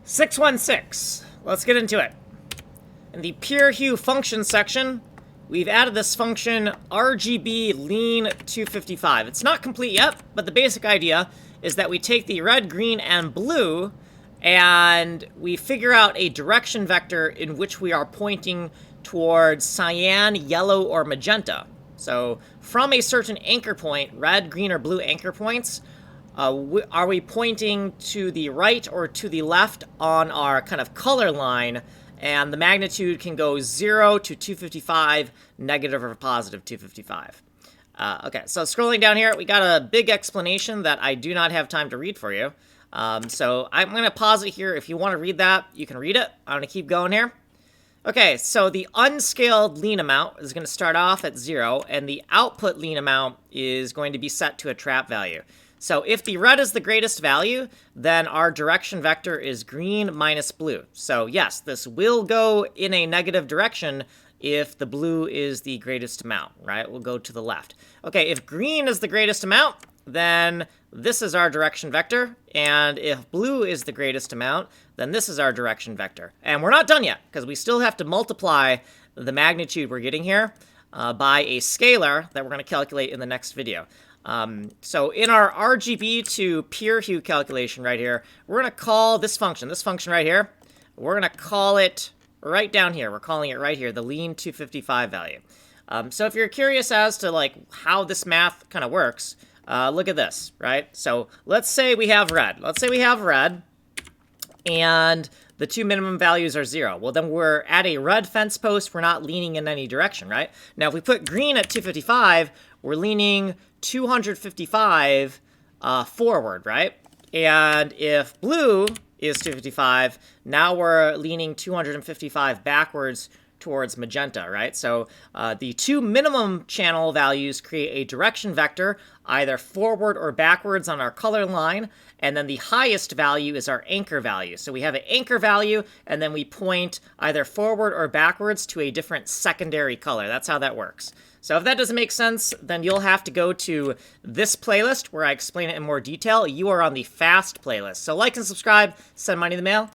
616. Let's get into it. In the Purehue function section, we've added this function RGB lean 255. It's not complete yet, but the basic idea is that we take the red, green, and blue, and we figure out a direction vector in which we are pointing towards cyan, yellow, or magenta. So from a certain anchor point, red, green, or blue anchor points, are we pointing to the right or to the left on our kind of color line? And the magnitude can go 0 to 255, negative or positive 255. Okay, so scrolling down here, we got a big explanation that I do not have time to read for you. So I'm going to pause it here. If you want to read that, you can read it. I'm going to keep going here. Okay, so the unscaled lean amount is going to start off at 0, and the output lean amount is going to be set to a trap value. So if the red is the greatest value, then our direction vector is green minus blue. So yes, this will go in a negative direction if the blue is the greatest amount, right? We'll go to the left. Okay, if green is the greatest amount, then this is our direction vector. And if blue is the greatest amount, then this is our direction vector. And we're not done yet, because we still have to multiply the magnitude we're getting here by a scalar that we're going to calculate in the next video. So in our RGB to Purehue calculation right here, we're going to call this function right here, we're going to call it right down here. We're calling it right here, the lean 255 value. So if you're curious as to like how this math kind of works, look at this, right? So let's say we have red. And the two minimum values are 0. Well, then we're at a red fence post. We're not leaning in any direction, right? Now, if we put green at 255, we're leaning 255 forward, right? And if blue is 255, now we're leaning 255 backwards towards magenta, right? So the two minimum channel values create a direction vector, either forward or backwards on our color line, and then the highest value is our anchor value. So we have an anchor value, and then we point either forward or backwards to a different secondary color. That's how that works. So if that doesn't make sense, then you'll have to go to this playlist where I explain it in more detail. You are on the fast playlist. So like and subscribe, send money in the mail.